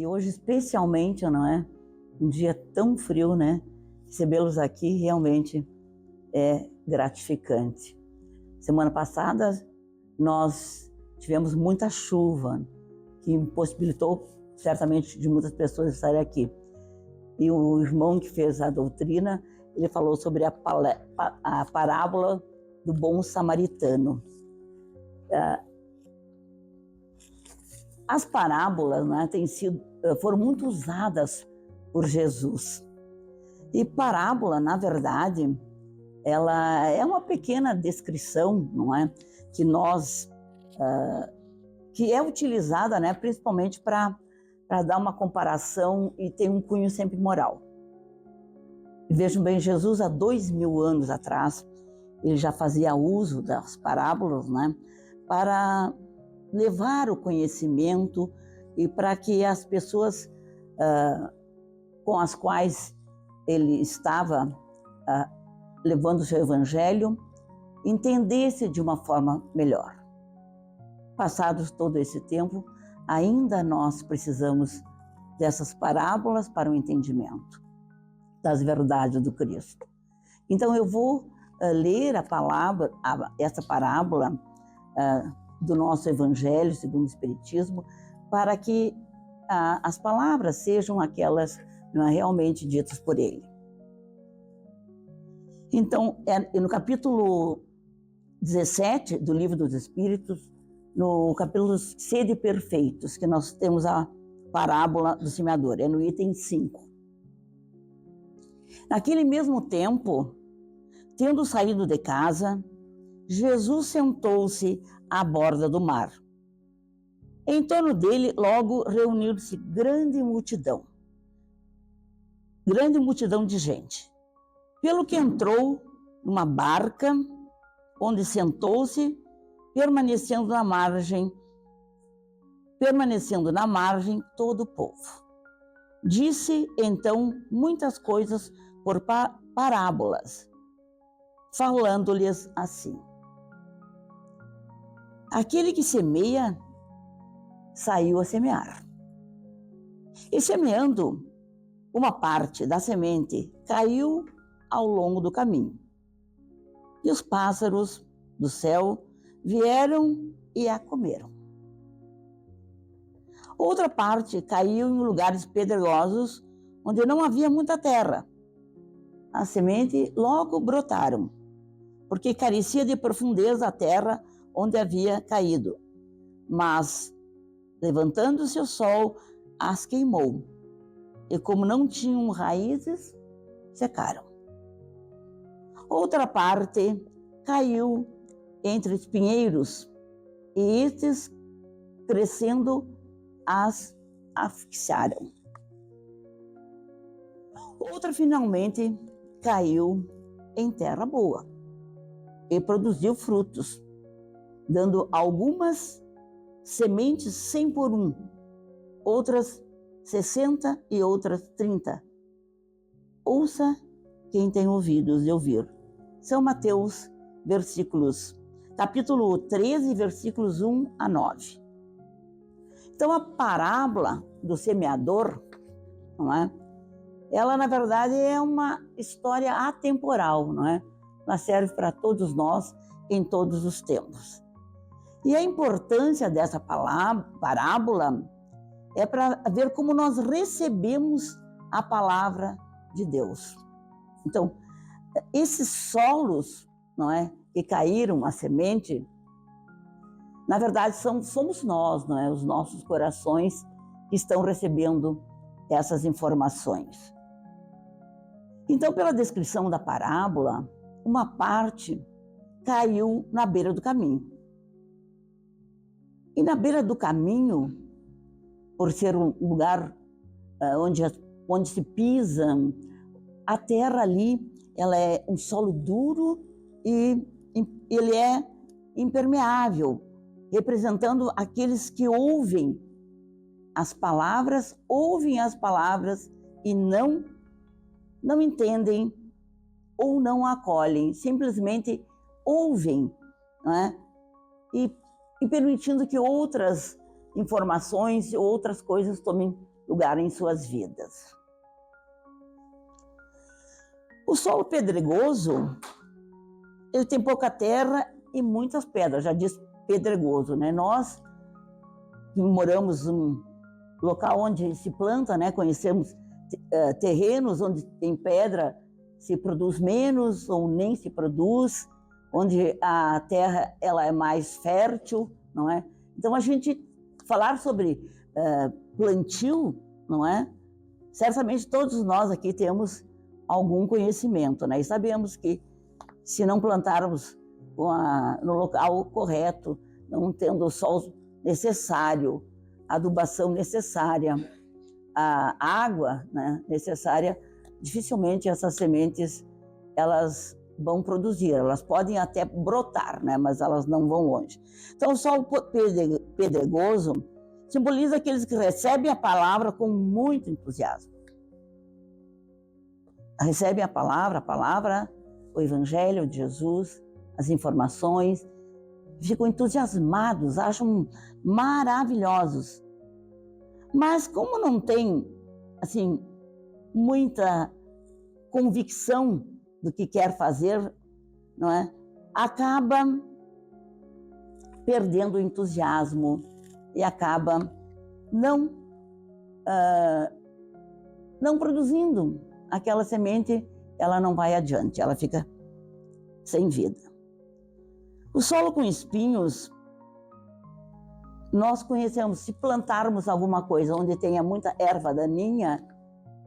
E hoje, especialmente, não é? Um dia tão frio, né? Recebê-los aqui realmente é gratificante. Semana passada, nós tivemos muita chuva, que impossibilitou, certamente, de muitas pessoas estarem aqui. E o irmão que fez a doutrina, ele falou sobre a parábola do bom samaritano. As parábolas, né, foram muito usadas por Jesus. E parábola, na verdade, ela é uma pequena descrição, não é? Que é utilizada, né, principalmente para dar uma comparação e tem um cunho sempre moral. Vejam bem, Jesus há 2000 anos atrás, ele já fazia uso das parábolas, né, para levar o conhecimento e para que as pessoas com as quais ele estava levando o seu evangelho entendesse de uma forma melhor. Passados todo esse tempo, ainda nós precisamos dessas parábolas para o entendimento das verdades do Cristo. Então eu vou ler essa parábola do nosso Evangelho segundo o Espiritismo, para que as palavras sejam aquelas realmente ditas por ele. Então, no capítulo 17 do Livro dos Espíritos, no capítulo Sede Perfeitos, que nós temos a parábola do semeador, é no item 5. Naquele mesmo tempo, tendo saído de casa, Jesus sentou-se à borda do mar. Em torno dele, logo reuniu-se grande multidão de gente. Pelo que entrou numa barca, onde sentou-se, permanecendo na margem todo o povo. Disse então muitas coisas por parábolas, falando-lhes assim: aquele que semeia saiu a semear. E semeando, uma parte da semente caiu ao longo do caminho. E os pássaros do céu vieram e a comeram. Outra parte caiu em lugares pedregosos, onde não havia muita terra. A semente logo brotaram, porque carecia de profundeza a terra onde havia caído. Mas, levantando-se o sol, as queimou. E como não tinham raízes, secaram. Outra parte caiu entre espinheiros, e estes, crescendo, as asfixiaram. Outra, finalmente, caiu em terra boa e produziu frutos, dando algumas sementes 100 por 1, outras 60 e outras 30. Ouça quem tem ouvidos de ouvir. São Mateus, capítulo 13, versículos 1 a 9. Então, a parábola do semeador, não é? Ela, na verdade, é uma história atemporal, não é? Ela serve para todos nós em todos os tempos. E a importância dessa parábola é para ver como nós recebemos a palavra de Deus. Então, esses solos, não é, que caíram a semente, na verdade somos nós, não é, os nossos corações que estão recebendo essas informações. Então, pela descrição da parábola, uma parte caiu na beira do caminho. E na beira do caminho, por ser um lugar onde se pisa, a terra ali, ela é um solo duro e ele é impermeável, representando aqueles que ouvem as palavras e não entendem ou não acolhem, simplesmente ouvem, não é? E permitindo que outras informações, outras coisas tomem lugar em suas vidas. O solo pedregoso, ele tem pouca terra e muitas pedras, já diz pedregoso, né? Nós moramos num local onde se planta, né? Conhecemos terrenos onde tem pedra, se produz menos ou nem se produz, onde a terra ela é mais fértil, não é? Então a gente falar sobre plantio, não é? Certamente todos nós aqui temos algum conhecimento, né? E sabemos que se não plantarmos no local correto, não tendo o sol necessário, a adubação necessária, a água, né, necessária, dificilmente essas sementes elas vão produzir. Elas podem até brotar, né, mas elas não vão longe. Então, o solo pedregoso simboliza aqueles que recebem a palavra com muito entusiasmo. Recebem a palavra, o Evangelho de Jesus, as informações, ficam entusiasmados, acham maravilhosos. Mas como não tem, assim, muita convicção do que quer fazer, não é? Acaba perdendo o entusiasmo e acaba não produzindo aquela semente, ela não vai adiante, ela fica sem vida. O solo com espinhos, nós conhecemos, se plantarmos alguma coisa onde tenha muita erva daninha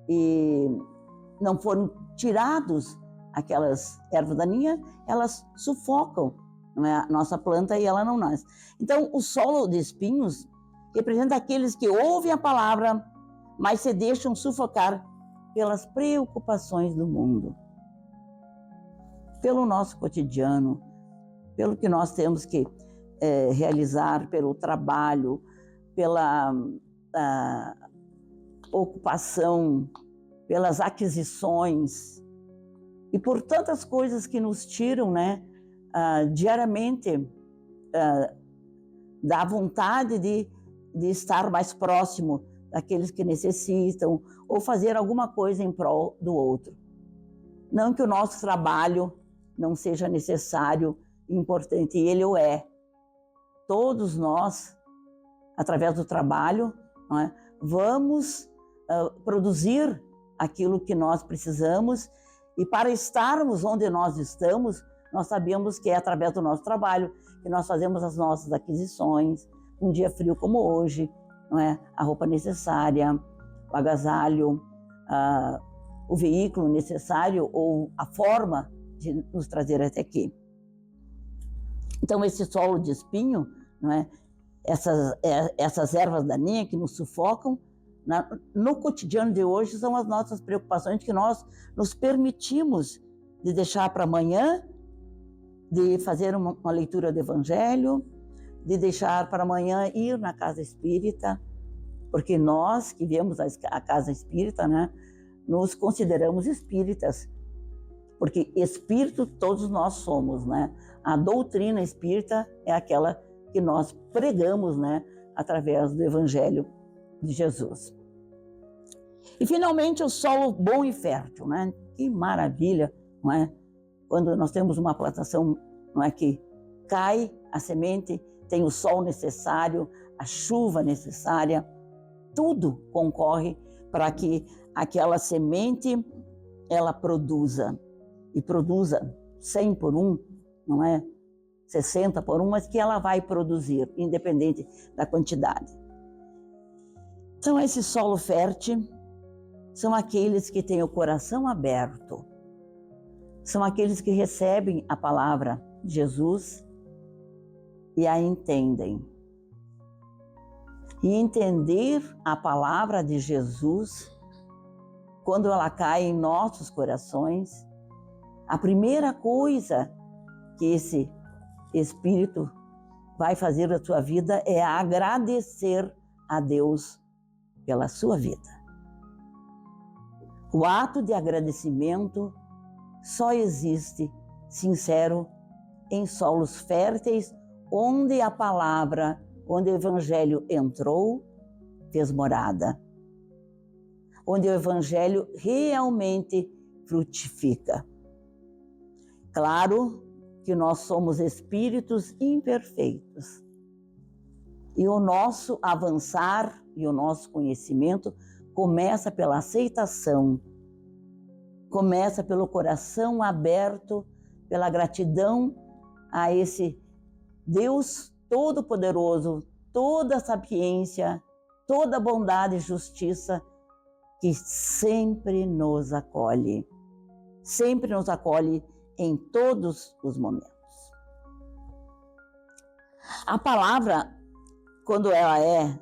e não forem tirados aquelas ervas daninhas, elas sufocam, não é, a nossa planta e ela não nasce. Então, o solo de espinhos representa aqueles que ouvem a palavra, mas se deixam sufocar pelas preocupações do mundo, pelo nosso cotidiano, pelo que nós temos que realizar, pelo trabalho, pela ocupação, pelas aquisições e por tantas coisas que nos tiram, né, diariamente da vontade de estar mais próximo daqueles que necessitam ou fazer alguma coisa em prol do outro. Não que o nosso trabalho não seja necessário e importante, e ele o é. Todos nós, através do trabalho, não é, vamos produzir aquilo que nós precisamos, e para estarmos onde nós estamos, nós sabemos que é através do nosso trabalho que nós fazemos as nossas aquisições, um dia frio como hoje, não é? A roupa necessária, o agasalho, o veículo necessário ou a forma de nos trazer até aqui. Então, esse solo de espinho, não é? Essas ervas daninhas que nos sufocam, no cotidiano de hoje, são as nossas preocupações que nós nos permitimos de deixar para amanhã, de fazer uma leitura do Evangelho, de deixar para amanhã ir na casa espírita, porque nós que viemos à casa espírita, né, nos consideramos espíritas, porque espírito todos nós somos, né? A doutrina espírita é aquela que nós pregamos, né, através do Evangelho de Jesus. E finalmente o solo bom e fértil, né? Que maravilha, não é? Quando nós temos uma plantação, não é, que cai a semente, tem o sol necessário, a chuva necessária, tudo concorre para que aquela semente ela produza, e produza 100 por 1, não é? 60 por 1, mas que ela vai produzir, independente da quantidade. Então, esse solo fértil são aqueles que têm o coração aberto, são aqueles que recebem a palavra de Jesus e a entendem. E entender a palavra de Jesus, quando ela cai em nossos corações, a primeira coisa que esse Espírito vai fazer na sua vida é agradecer a Deus pela sua vida. O ato de agradecimento só existe sincero em solos férteis, onde a palavra, onde o Evangelho entrou, fez morada. onde o Evangelho realmente frutifica. Claro que nós somos espíritos imperfeitos. E o nosso avançar e o nosso conhecimento começa pela aceitação, começa pelo coração aberto, pela gratidão a esse Deus Todo-Poderoso, toda a sapiência, toda a bondade e justiça que sempre nos acolhe em todos os momentos. A palavra, quando ela é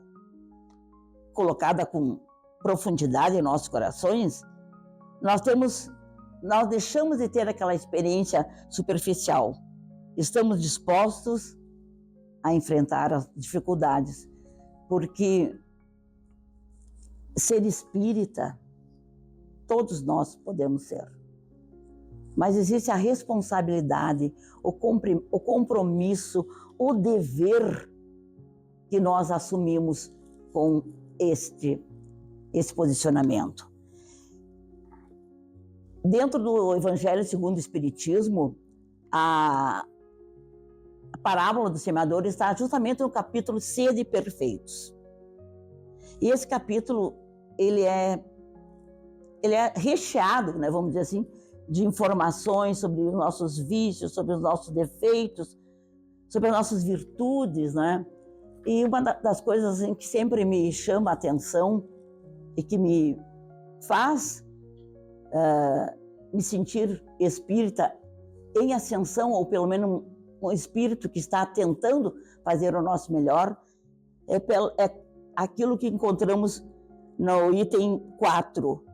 colocada com profundidade em nossos corações, nós deixamos de ter aquela experiência superficial. Estamos dispostos a enfrentar as dificuldades, porque ser espírita, todos nós podemos ser. Mas existe a responsabilidade, o compromisso, o dever que nós assumimos com esse posicionamento. Dentro do Evangelho segundo o Espiritismo, a parábola do semeador está justamente no capítulo Sede Perfeitos. E esse capítulo, ele é recheado, né, vamos dizer assim, de informações sobre os nossos vícios, sobre os nossos defeitos, sobre as nossas virtudes, né? E uma das coisas assim, que sempre me chama a atenção e que me faz me sentir espírita em ascensão, ou pelo menos um espírito que está tentando fazer o nosso melhor, é aquilo que encontramos no item 4.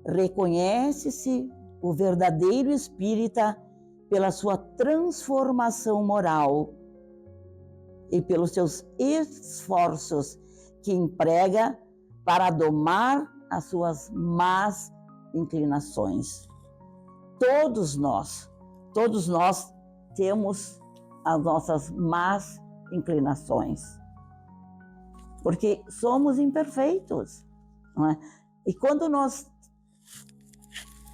Reconhece-se o verdadeiro espírita pela sua transformação moral e pelos seus esforços que emprega para domar as suas más inclinações. Todos nós temos as nossas más inclinações, porque somos imperfeitos, não é? E quando nós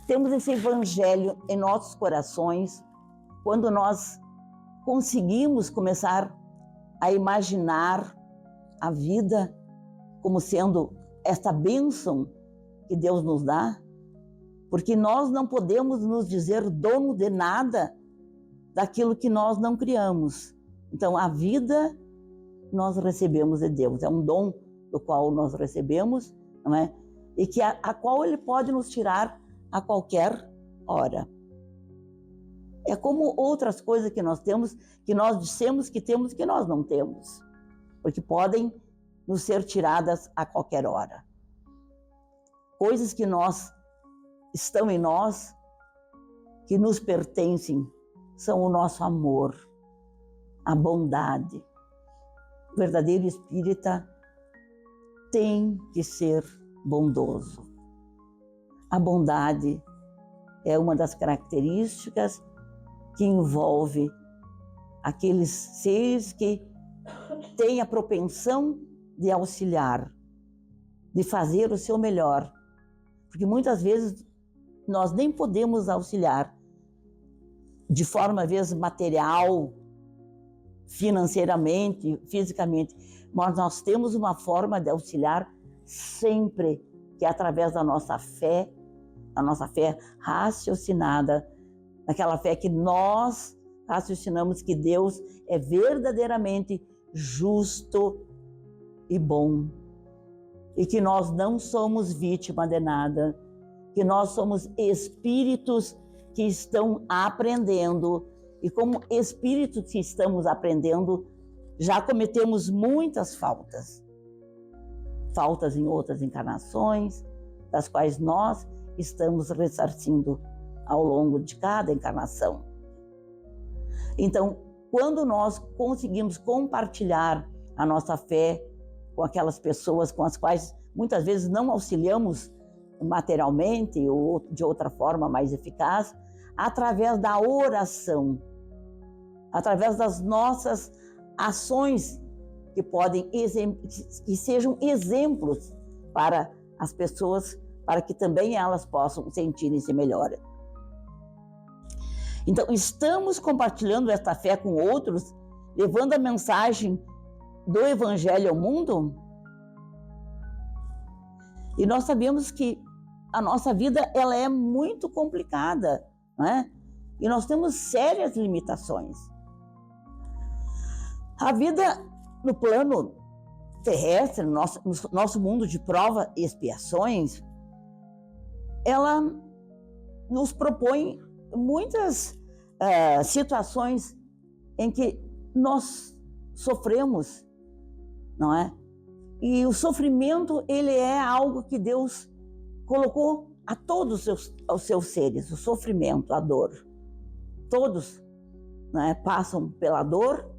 temos esse Evangelho em nossos corações, quando nós conseguimos começar a imaginar a vida como sendo esta bênção que Deus nos dá, porque nós não podemos nos dizer dono de nada daquilo que nós não criamos. Então, a vida nós recebemos de Deus, é um dom do qual nós recebemos, não é? E que a qual Ele pode nos tirar a qualquer hora. É como outras coisas que nós temos, que nós dissemos que temos, que nós não temos, porque podem nos ser tiradas a qualquer hora. Coisas que estão em nós, que nos pertencem, são o nosso amor, a bondade. O verdadeiro espírita tem que ser bondoso. A bondade é uma das características que envolve aqueles seres que têm a propensão de auxiliar, de fazer o seu melhor. Porque muitas vezes nós nem podemos auxiliar de forma, às vezes, material, financeiramente, fisicamente, mas nós temos uma forma de auxiliar sempre, que é através da nossa fé, a nossa fé raciocinada, aquela fé que nós raciocinamos que Deus é verdadeiramente justo e bom, e que nós não somos vítima de nada, que nós somos espíritos que estão aprendendo, e como espíritos que estamos aprendendo, já cometemos muitas faltas em outras encarnações, das quais nós estamos ressarcindo ao longo de cada encarnação. Então, quando nós conseguimos compartilhar a nossa fé com aquelas pessoas com as quais muitas vezes não auxiliamos materialmente ou de outra forma mais eficaz, através da oração, através das nossas ações que sejam exemplos para as pessoas para que também elas possam sentirem-se melhor. Então, estamos compartilhando esta fé com outros, levando a mensagem do Evangelho ao mundo? E nós sabemos que a nossa vida ela é muito complicada, né? E nós temos sérias limitações. A vida no plano terrestre, no nosso mundo de prova e expiações, ela nos propõe muitas situações em que nós sofremos, não é? E o sofrimento, ele é algo que Deus colocou a todos os seus seres, o sofrimento, a dor. Todos, não é, passam pela dor,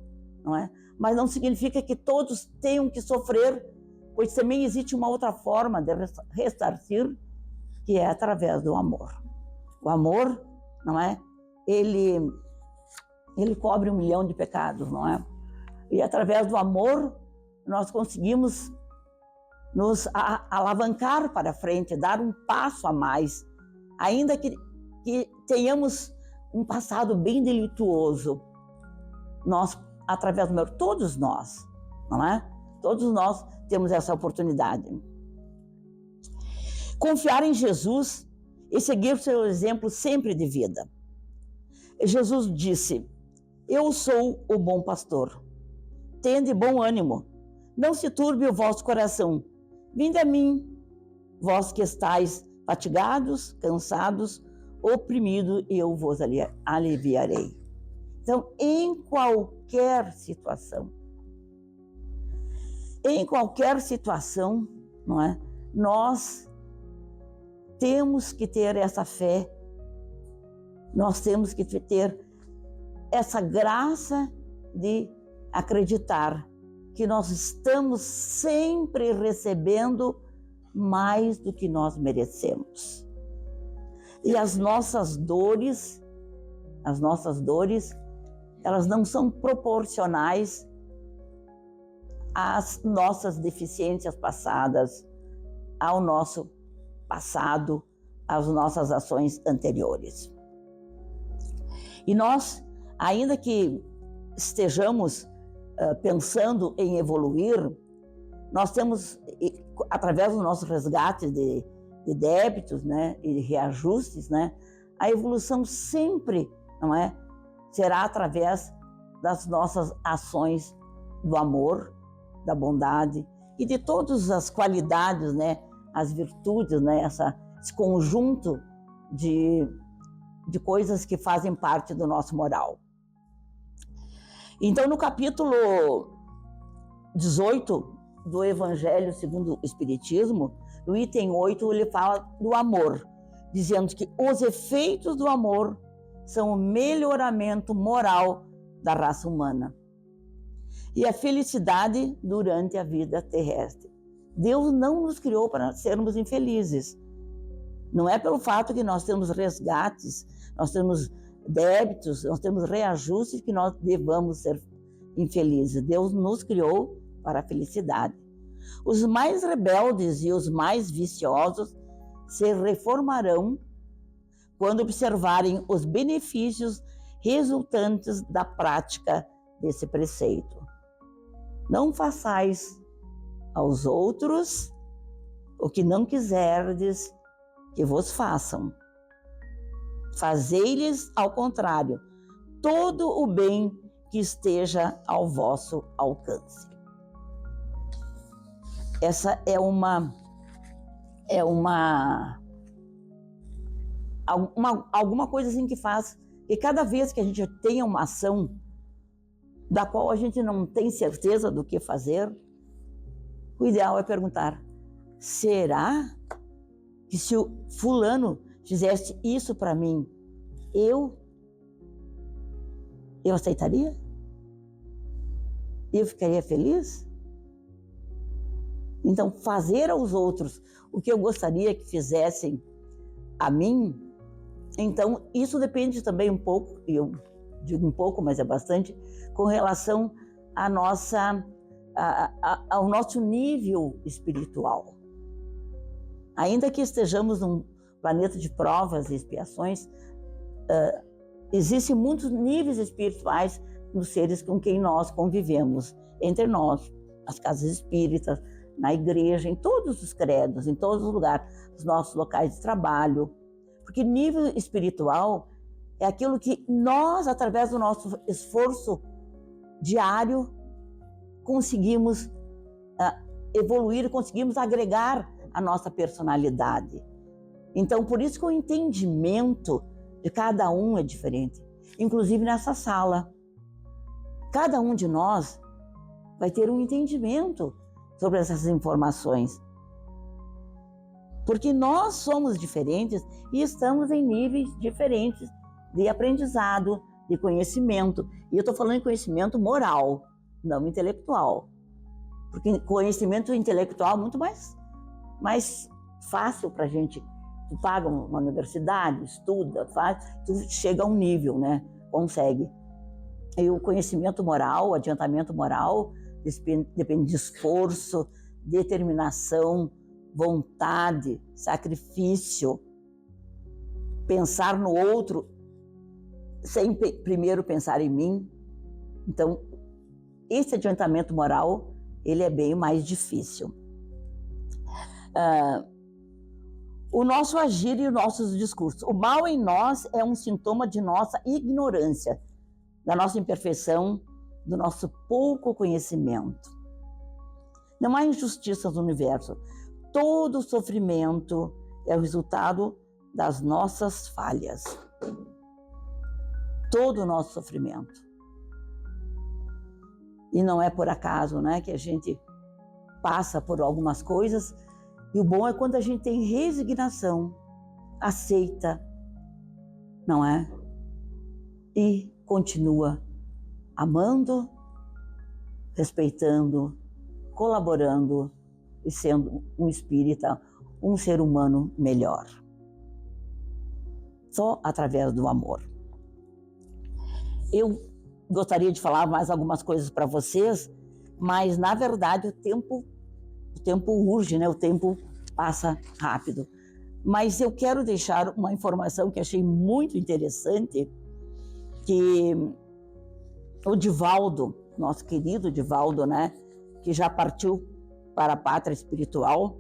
não é? Mas não significa que todos tenham que sofrer, pois também existe uma outra forma de ressarcir, que é através do amor. O amor, não é? Ele cobre 1 milhão de pecados, não é? E através do amor, nós conseguimos nos alavancar para frente, dar um passo a mais, ainda que tenhamos um passado bem delituoso. Nós, através do amor, todos nós, não é? Todos nós temos essa oportunidade. Confiar em Jesus e seguir o seu exemplo sempre de vida. Jesus disse: eu sou o bom pastor. Tende bom ânimo, não se turbe o vosso coração. Vinde a mim, vós que estáis fatigados, cansados, oprimidos, e eu vos aliviarei. Então, em qualquer situação, não é? Nós temos que ter essa fé, nós temos que ter essa graça de acreditar que nós estamos sempre recebendo mais do que nós merecemos. E as nossas dores, elas não são proporcionais às nossas deficiências passadas, ao nosso passado, às nossas ações anteriores. E nós, ainda que estejamos pensando em evoluir, nós temos, através do nosso resgate de débitos, né, e de reajustes, né, a evolução sempre, não é, será através das nossas ações do amor, da bondade e de todas as qualidades, né, as virtudes, né, esse conjunto de coisas que fazem parte do nosso moral. Então, no capítulo 18 do Evangelho segundo o Espiritismo, no item 8, ele fala do amor, dizendo que os efeitos do amor são o melhoramento moral da raça humana e a felicidade durante a vida terrestre. Deus não nos criou para sermos infelizes. Não é pelo fato que nós temos resgates, nós temos débitos, nós temos reajustes que nós devamos ser infelizes. Deus nos criou para a felicidade. Os mais rebeldes e os mais viciosos se reformarão quando observarem os benefícios resultantes da prática desse preceito. Não façais aos outros o que não quiserdes que vos façam. Fazei-lhes, ao contrário, todo o bem que esteja ao vosso alcance. Essa é alguma coisa assim que faz que cada vez que a gente tenha uma ação da qual a gente não tem certeza do que fazer, o ideal é perguntar: será que se o fulano fizesse isso para mim, eu aceitaria? Eu ficaria feliz? Então, fazer aos outros o que eu gostaria que fizessem a mim, então isso depende também um pouco, e eu digo um pouco, mas é bastante, com relação ao nosso nível espiritual. Ainda que estejamos num planeta de provas e expiações, existem muitos níveis espirituais nos seres com quem nós convivemos, entre nós, as casas espíritas, na igreja, em todos os credos, em todos os lugares, os nossos locais de trabalho. Porque nível espiritual é aquilo que nós, através do nosso esforço diário, conseguimos evoluir, conseguimos agregar a nossa personalidade. Então, por isso que o entendimento de cada um é diferente. Inclusive nessa sala. Cada um de nós vai ter um entendimento sobre essas informações. Porque nós somos diferentes e estamos em níveis diferentes de aprendizado, de conhecimento. E eu estou falando de conhecimento moral, não intelectual. Porque conhecimento intelectual é muito mais fácil para a gente. Tu paga uma universidade, estuda, faz, tu chega a um nível, né? Consegue. E o conhecimento moral, o adiantamento moral, depende de esforço, determinação, vontade, sacrifício, pensar no outro sem primeiro pensar em mim. Então, esse adiantamento moral, ele é bem mais difícil. O nosso agir e os nossos discursos. O mal em nós é um sintoma de nossa ignorância, da nossa imperfeição, do nosso pouco conhecimento. Não há injustiça no universo. Todo sofrimento é o resultado das nossas falhas. Todo o nosso sofrimento. E não é por acaso, né, que a gente passa por algumas coisas. E o bom é quando a gente tem resignação, aceita, não é? E continua amando, respeitando, colaborando e sendo um espírita, um ser humano melhor. Só através do amor. Eu gostaria de falar mais algumas coisas para vocês, mas na verdade o tempo urge, né? O tempo passa rápido. Mas eu quero deixar uma informação que achei muito interessante, que o Divaldo, nosso querido Divaldo, né? Que já partiu para a pátria espiritual,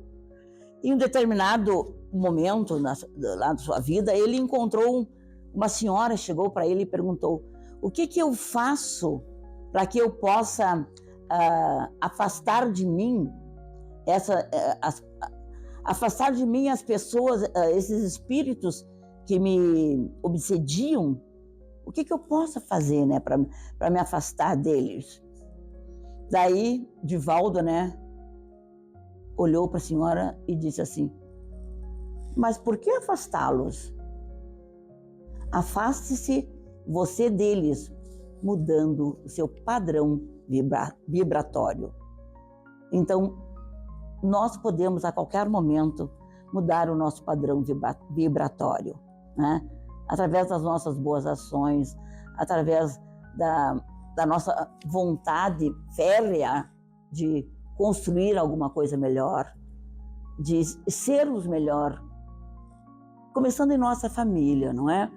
em um determinado momento lá da sua vida, ele encontrou uma senhora, chegou para ele e perguntou: o que eu faço para que eu possa afastar de mim afastar de mim as pessoas, esses espíritos que me obsediam? O que eu posso fazer, né, para me afastar deles? Daí, Divaldo, né, olhou para a senhora e disse assim: mas por que afastá-los? Afaste-se você deles, mudando o seu padrão vibratório. Então, nós podemos a qualquer momento mudar o nosso padrão vibratório, né? Através das nossas boas ações, através da nossa vontade férrea de construir alguma coisa melhor, de sermos melhor, começando em nossa família, não é?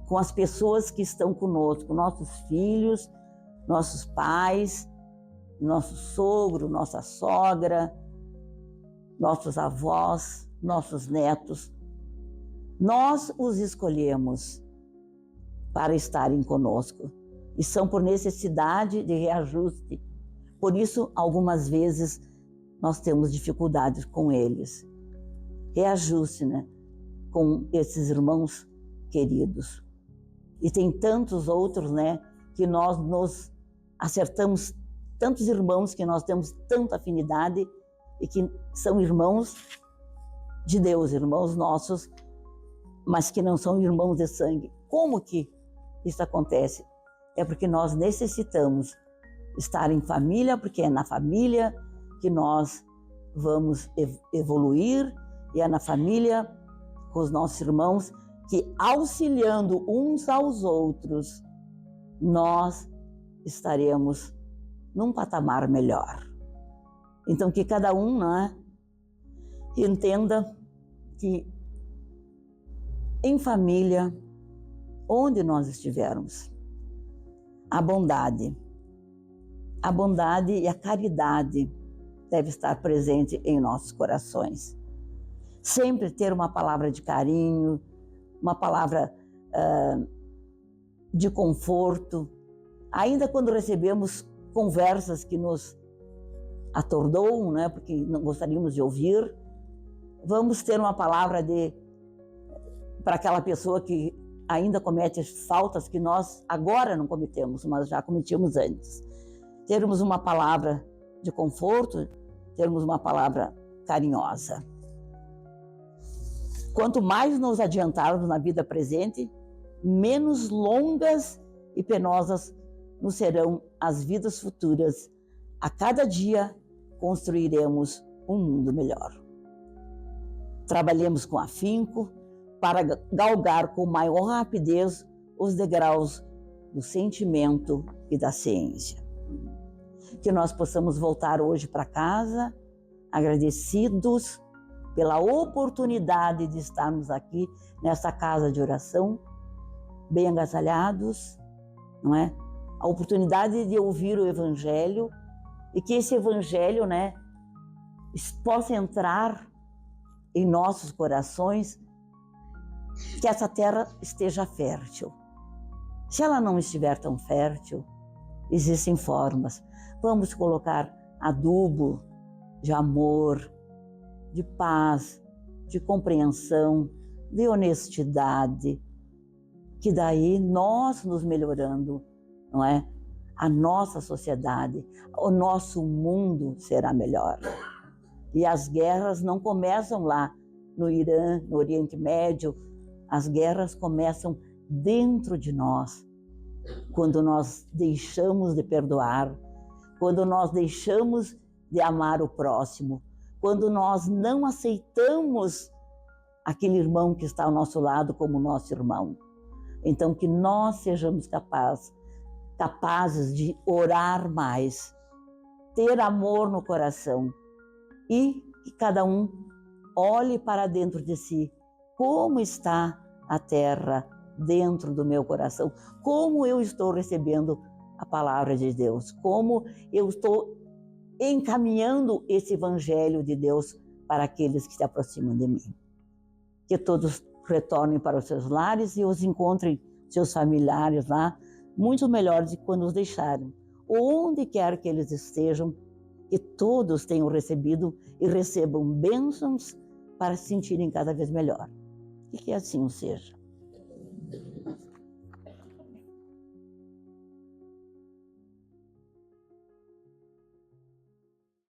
Com as pessoas que estão conosco, nossos filhos, nossos pais, nosso sogro, nossa sogra, nossos avós, nossos netos. Nós os escolhemos para estarem conosco e são por necessidade de reajuste. Por isso, algumas vezes, nós temos dificuldades com eles. Reajuste, né? Com esses irmãos queridos. E tem tantos outros, né? Que nós nos acertamos, tantos irmãos que nós temos tanta afinidade e que são irmãos de Deus, irmãos nossos, mas que não são irmãos de sangue. Como que isso acontece? É porque nós necessitamos estar em família, porque é na família que nós vamos evoluir, e é na família, com os nossos irmãos, que auxiliando uns aos outros, nós estaremos num patamar melhor. Então, que cada um, né, entenda que em família, onde nós estivermos, a bondade e a caridade deve estar presente em nossos corações. Sempre ter uma palavra de carinho, uma palavra de conforto, ainda quando recebemos conversas que nos atordoam, né, porque não gostaríamos de ouvir, vamos ter uma palavra para aquela pessoa que ainda comete faltas que nós agora não cometemos, mas já cometíamos antes. Termos uma palavra de conforto, termos uma palavra carinhosa. Quanto mais nos adiantarmos na vida presente, menos longas e penosas nos serão as vidas futuras. A cada dia construiremos um mundo melhor. Trabalhemos com afinco para galgar com maior rapidez os degraus do sentimento e da ciência. Que nós possamos voltar hoje para casa agradecidos pela oportunidade de estarmos aqui nessa casa de oração, bem agasalhados, não é? A oportunidade de ouvir o Evangelho e que esse Evangelho, né, possa entrar em nossos corações, que essa terra esteja fértil. Se ela não estiver tão fértil, existem formas. Vamos colocar adubo de amor, de paz, de compreensão, de honestidade, que daí nós nos melhorando, não é? A nossa sociedade, o nosso mundo será melhor. E as guerras não começam lá no Irã, no Oriente Médio, as guerras começam dentro de nós, quando nós deixamos de perdoar, quando nós deixamos de amar o próximo, quando nós não aceitamos aquele irmão que está ao nosso lado como nosso irmão. Então, que nós sejamos capazes de orar mais, ter amor no coração e que cada um olhe para dentro de si. Como está a terra dentro do meu coração? Como eu estou recebendo a palavra de Deus? Como eu estou encaminhando esse Evangelho de Deus para aqueles que se aproximam de mim? Que todos retornem para os seus lares e os encontrem seus familiares lá, muito melhores do que quando os deixaram. Onde quer que eles estejam, que todos tenham recebido e recebam bênçãos para se sentirem cada vez melhor. E que assim seja.